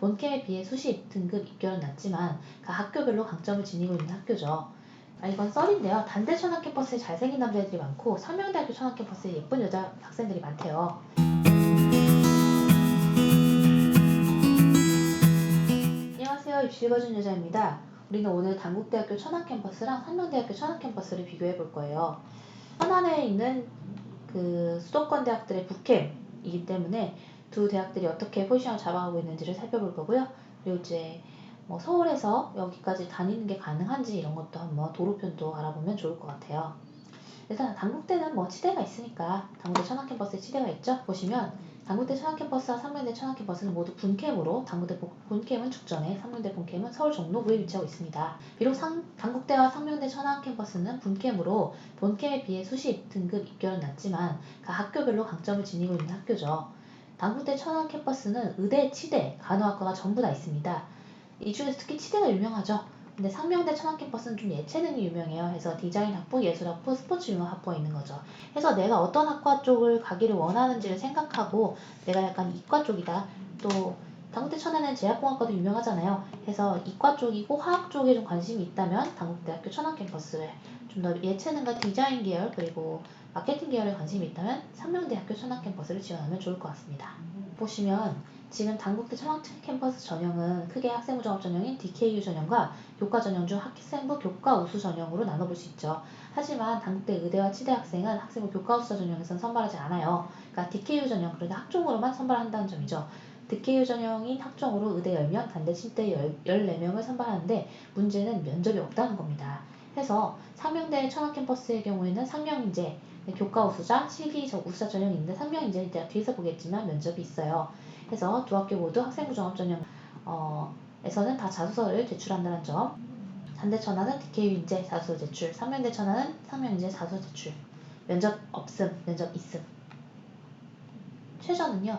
본캠에 비해 수시, 등급, 입결은 낮지만 각 학교별로 강점을 지니고 있는 학교죠. 이건 썰인데요. 단대 천안 캠퍼스에 잘생긴 남자애들이 많고 상명대학교 천안 캠퍼스에 예쁜 여자 학생들이 많대요. 안녕하세요. 입시 읽어준 여자입니다. 우리는 오늘 단국대학교 천안 캠퍼스랑 상명대학교 천안 캠퍼스를 비교해 볼 거예요. 천안에 있는 그 수도권 대학들의 북캠이기 때문에 두 대학들이 어떻게 포지션을 잡아가고 있는지를 살펴볼 거고요. 그리고 이제 서울에서 여기까지 다니는 게 가능한지 이런 것도 한번 도로편도 알아보면 좋을 것 같아요. 일단 단국대는 치대가 있으니까 단국대 천안 캠퍼스에 치대가 있죠. 보시면 단국대 천안 캠퍼스와 상명대 천안 캠퍼스는 모두 분캠으로 단국대 본캠은 죽전에 상명대 본캠은 서울 종로구에 위치하고 있습니다. 비록 단국대와 상명대 천안 캠퍼스는 분캠으로 본캠에 비해 수시, 등급, 입결은 낮지만 각 학교별로 강점을 지니고 있는 학교죠. 단국대 천안 캠퍼스는 의대, 치대, 간호학과가 전부 다 있습니다. 이 중에서 특히 치대가 유명하죠. 근데 상명대 천안 캠퍼스는 좀 예체능이 유명해요. 그래서 디자인 학부, 예술 학부, 스포츠 융합 학부가 있는 거죠. 그래서 내가 어떤 학과 쪽을 가기를 원하는지를 생각하고 내가 약간 이과 쪽이다. 또 단국대 천안은 제약공학과도 유명하잖아요. 그래서 이과 쪽이고 화학 쪽에 좀 관심이 있다면 단국대학교 천안 캠퍼스를, 좀 더 예체능과 디자인 계열 그리고 마케팅 계열에 관심이 있다면 상명대학교 천안 캠퍼스를 지원하면 좋을 것 같습니다. 보시면 지금 단국대 천안 캠퍼스 전형은 크게 학생부 종합 전형인 DKU 전형과 교과 전형 중 학생부 교과 우수 전형으로 나눠볼 수 있죠. 하지만 단국대 의대와 치대 학생은 학생부 교과 우수 전형에선 선발하지 않아요. 그러니까 DKU 전형, 그러니까 학종으로만 선발한다는 점이죠. DKU 전형인 학종으로 의대 10명, 단대 치대 14명을 선발하는데 문제는 면접이 없다는 겁니다. 해서 상명대 천안 캠퍼스의 경우에는 상명인재, 교과 우수자, 실기 우수자 전형이 있는데 상명인재는 이따 뒤에서 보겠지만 면접이 있어요. 해서 두 학교 모두 학생부 종합 전형 에서는 다 자소서를 제출한다는 점. 단대 천안은 DKU 인재 자소서 제출, 상명대 천안은 상명인재 자소서 제출. 면접 없음, 면접 있음. 최저는요.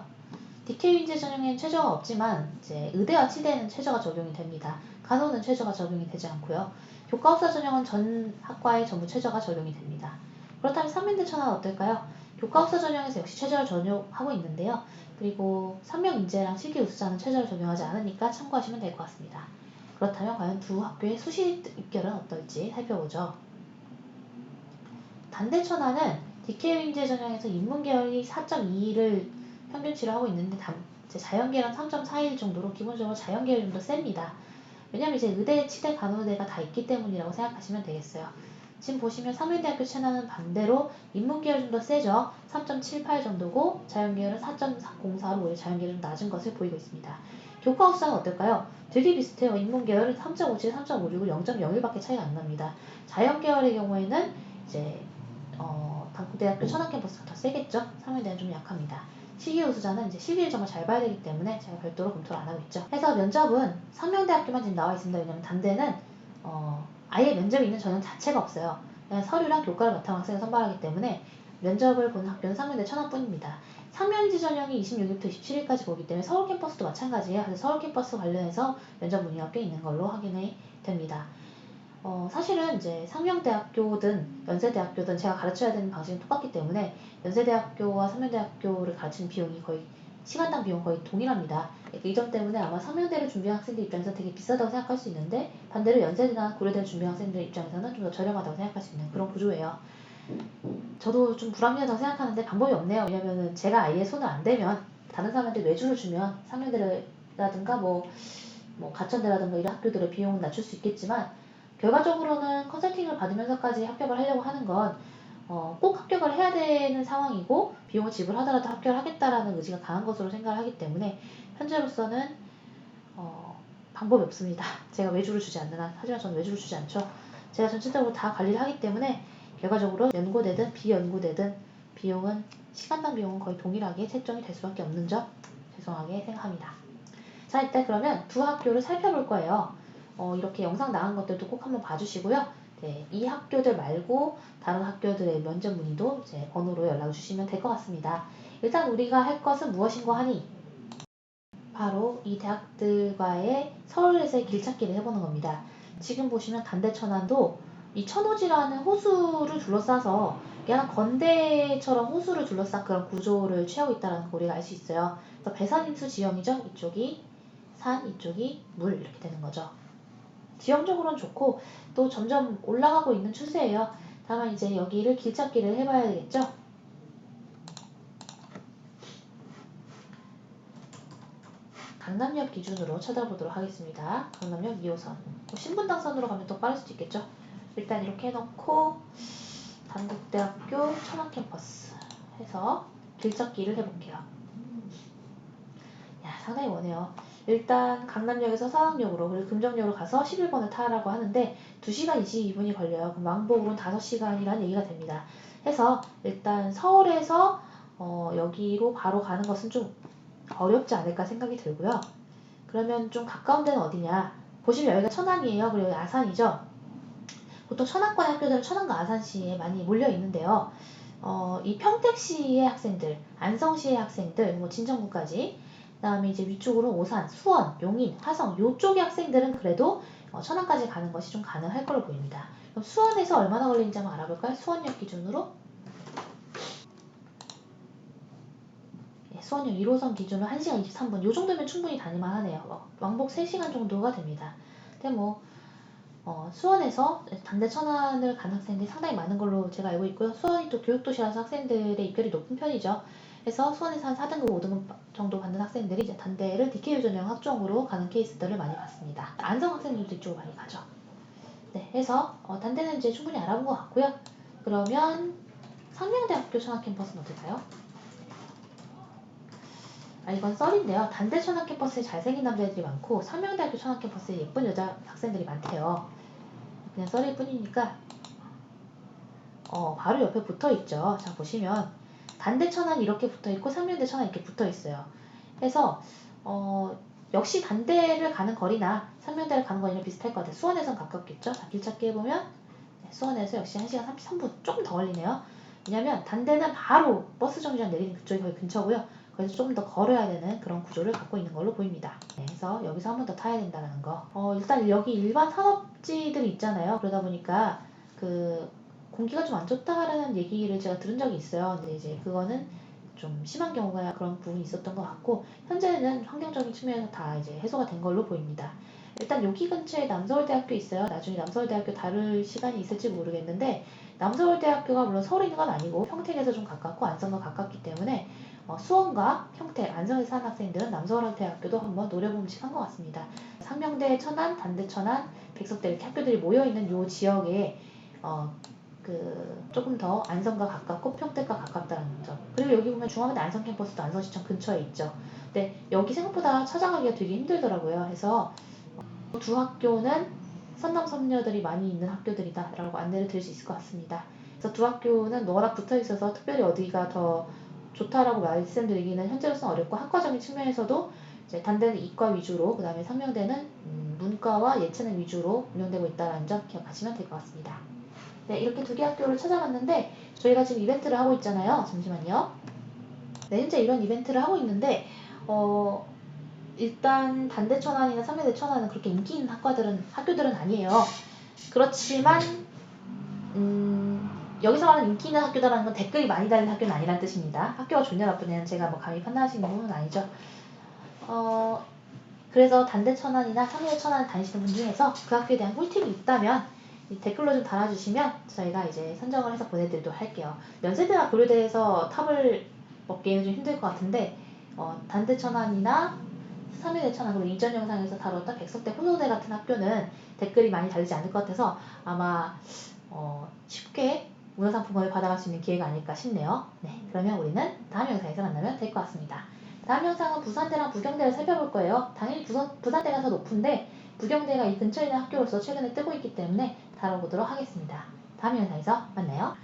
DKU 인재 전형에는 최저가 없지만 이제 의대와 치대에는 최저가 적용이 됩니다. 간호는 최저가 적용이 되지 않고요. 교과학사 전형은 전 학과에 전부 최저가 적용이 됩니다. 그렇다면 상명대 천안은 어떨까요? 교과학사 전형에서 역시 최저를 적용하고 있는데요. 그리고 상명인재랑 실기 우수자는 최저를 적용하지 않으니까 참고하시면 될 것 같습니다. 그렇다면 과연 두 학교의 수시 입결은 어떨지 살펴보죠. 단대 천안은 DKU 인재 전형에서 인문계열이 4.2를 평균치를 하고 있는데 자연계열은 3.41 정도로 기본적으로 자연계열이 좀 더 셉니다. 왜냐면 이제 의대, 치대, 간호대가 다 있기 때문이라고 생각하시면 되겠어요. 지금 보시면 상명대학교 천안은 반대로 인문계열 좀 더 세죠. 3.78 정도고 자연계열은 4.04로 오히려 자연계열이 좀 낮은 것을 보이고 있습니다. 교과학사는 어떨까요? 되게 비슷해요. 인문계열은 3.57, 3.56을 0.01밖에 차이가 안 납니다. 자연계열의 경우에는 이제 단국대학교 천안 캠퍼스가 더 세겠죠. 상명대는 좀 약합니다. 실기 우수자는 이제 실기를 정말 잘 봐야 되기 때문에 제가 별도로 검토를 안 하고 있죠. 해서 면접은 상명대학교만 지금 나와 있습니다. 왜냐면 단대는 아예 면접이 있는 전형 자체가 없어요. 그냥 서류랑 교과를 바탕으로 학생을 선발하기 때문에 면접을 보는 학교는 상명대 천안뿐입니다. 상명인재 전형이 26일부터 27일까지 보기 때문에 서울 캠퍼스도 마찬가지예요. 그래서 서울 캠퍼스 관련해서 면접 문의가 꽤 있는 걸로 확인이 됩니다. 사실은 이제 상명대학교든 연세대학교든 제가 가르쳐야 되는 방식은 똑같기 때문에 연세대학교와 상명대학교를 가르치는 비용이 거의 시간당 비용 거의 동일합니다. 이 점 때문에 아마 상명대를 준비한 학생들 입장에서 되게 비싸다고 생각할 수 있는데 반대로 연세대나 고려대를 준비한 학생들 입장에서는 좀 더 저렴하다고 생각할 수 있는 그런 구조예요. 저도 좀 불합리하다고 생각하는데 방법이 없네요. 왜냐면은 제가 아예 손을 안 대면 다른 사람한테 외주를 주면 상명대라든가 가천대라든가 이런 학교들의 비용은 낮출 수 있겠지만 결과적으로는 컨설팅을 받으면서까지 합격을 하려고 하는 건 꼭 합격을 해야 되는 상황이고 비용을 지불하더라도 합격을 하겠다라는 의지가 강한 것으로 생각을 하기 때문에 현재로서는 방법이 없습니다. 제가 외주를 주지 않는 한. 하지만 저는 외주를 주지 않죠. 제가 전체적으로 다 관리를 하기 때문에 결과적으로 연고되든 비연고되든 비용은 시간당 비용은 거의 동일하게 책정이 될 수밖에 없는 점 죄송하게 생각합니다. 자, 일단 그러면 두 학교를 살펴볼 거예요. 이렇게 영상 나간 것들도 꼭 한번 봐주시고요. 네, 이 학교들 말고 다른 학교들의 면접 문의도 이제 번호로 연락 주시면 될 것 같습니다. 일단 우리가 할 것은 무엇인고 하니 바로 이 대학들과의 서울에서의 길찾기를 해보는 겁니다. 지금 보시면 단대 천안도 이 천호지라는 호수를 둘러싸서 약간 건대처럼 호수를 둘러싼 그런 구조를 취하고 있다는 걸 우리가 알 수 있어요. 배산임수 지형이죠. 이쪽이 산, 이쪽이 물 이렇게 되는 거죠. 지형적으로는 좋고 또 점점 올라가고 있는 추세예요. 다만 이제 여기를 길찾기를 해봐야 되겠죠. 강남역 기준으로 찾아보도록 하겠습니다. 강남역 2호선. 신분당선으로 가면 더 빠를 수도 있겠죠. 일단 이렇게 해놓고 단국대학교 천안캠퍼스 해서 길찾기를 해볼게요. 야, 상당히 머네요. 일단 강남역에서 사당역으로 그리고 금정역으로 가서 11번을 타라고 하는데 2시간 22분이 걸려요. 그럼 왕복으로는 5시간이라는 얘기가 됩니다. 해서 일단 서울에서 여기로 바로 가는 것은 좀 어렵지 않을까 생각이 들고요. 그러면 좀 가까운 데는 어디냐? 보시면 여기가 천안이에요. 그리고 여기 아산이죠. 보통 천안권 학교들은 천안과 아산시에 많이 몰려 있는데요. 이 평택시의 학생들, 안성시의 학생들, 뭐 진천구까지, 그다음에 이제 위쪽으로 오산, 수원, 용인, 화성 요쪽의 학생들은 그래도 천안까지 가는 것이 좀 가능할 걸로 보입니다. 그럼 수원에서 얼마나 걸리는지 한번 알아볼까요? 수원역 기준으로. 수원역 1호선 기준으로 1시간 23분. 요 정도면 충분히 다닐만 하네요. 왕복 3시간 정도가 됩니다. 근데 수원에서 단대 천안을 간 학생들이 상당히 많은 걸로 제가 알고 있고요. 수원이 또 교육도시라서 학생들의 입결이 높은 편이죠. 그래서 수원에서 한 4등급, 5등급 정도 받는 학생들이 이제 단대를 DKU 전형 학종으로 가는 케이스들을 많이 봤습니다. 안성 학생들도 이쪽으로 많이 가죠. 네, 해서 단대는 이제 충분히 알아본 것 같고요. 그러면 상명대학교 천안캠퍼스는 어떨까요? 이건 썰인데요. 단대 천안캠퍼스에 잘생긴 남자애들이 많고 상명대학교 천안캠퍼스에 예쁜 여자 학생들이 많대요. 그냥 썰일 뿐이니까 바로 옆에 붙어있죠. 자, 보시면 단대 천안 이렇게 붙어있고 상명대 천안 이렇게 붙어있어요. 그래서 역시 단대를 가는 거리나 상명대를 가는 거리는 비슷할 것 같아요. 수원에선 가깝겠죠. 자, 길찾기 해보면 수원에서 역시 1시간 33분 조금 더 걸리네요. 왜냐면 단대는 바로 버스 정류장 내리는 그쪽이 거의 근처고요. 그래서 조금 더 걸어야 되는 그런 구조를 갖고 있는 걸로 보입니다. 네, 그래서 여기서 한 번 더 타야 된다는 거. 일단 여기 일반 산업지들이 있잖아요. 그러다 보니까 그 공기가 좀 안 좋다라는 얘기를 제가 들은 적이 있어요. 근데 이제 그거는 좀 심한 경우가 그런 부분이 있었던 것 같고 현재는 환경적인 측면에서 다 이제 해소가 된 걸로 보입니다. 일단 여기 근처에 남서울대학교 있어요. 나중에 남서울대학교 다룰 시간이 있을지 모르겠는데 남서울대학교가 물론 서울에 있는 건 아니고 평택에서 좀 가깝고 안성과 가깝기 때문에 수원과 평택, 안성에서 사는 학생들은 남서울대학교도 한번 노려보면 한 것 같습니다. 상명대, 천안, 단대, 천안, 백석대 이렇게 학교들이 모여있는 요 지역에 조금 더 안성과 가깝고 평택과 가깝다는 점. 그리고 여기 보면 중앙대 안성 캠퍼스도 안성시청 근처에 있죠. 근데 여기 생각보다 찾아가기가 되게 힘들더라고요. 그래서 두 학교는 선남 선녀들이 많이 있는 학교들이다 라고 안내를 드릴 수 있을 것 같습니다. 그래서 두 학교는 워낙 붙어 있어서 특별히 어디가 더 좋다라고 말씀드리기는 현재로서는 어렵고 학과적인 측면에서도 이제 단대는 이과 위주로 그 다음에 상명대는 문과와 예체능 위주로 운영되고 있다는 점 기억하시면 될 것 같습니다. 네, 이렇게 두 개 학교를 찾아봤는데 저희가 지금 이벤트를 하고 있잖아요. 잠시만요. 네, 현재 이런 이벤트를 하고 있는데 일단 단대 천안이나 상명대 천안은 그렇게 인기 있는 학교들은 아니에요. 그렇지만 여기서 말하는 인기 있는 학교다라는 건 댓글이 많이 달린 학교는 아니란 뜻입니다. 학교가 좋냐 나쁘냐는 제가 감히 판단할 수 있는 부분은 아니죠. 그래서 단대 천안이나 상명대 천안 다니시는 분 중에서 그 학교에 대한 꿀팁이 있다면 댓글로 좀 달아주시면 저희가 이제 선정을 해서 보내드리도록 할게요. 연세대나 고려대에서 탑을 먹기에는 좀 힘들 것 같은데 단대 천안이나 상명대 천안 그리고 이전 영상에서 다뤘던 백석대 호소대 같은 학교는 댓글이 많이 달리지 않을 것 같아서 아마 쉽게 문화상품권을 받아갈 수 있는 기회가 아닐까 싶네요. 네, 그러면 우리는 다음 영상에서 만나면 될 것 같습니다. 다음 영상은 부산대랑 부경대를 살펴볼 거예요. 당연히 부산대가 더 높은데 부경대가 이 근처에 있는 학교로서 최근에 뜨고 있기 때문에 다뤄보도록 하겠습니다. 다음 영상에서 만나요.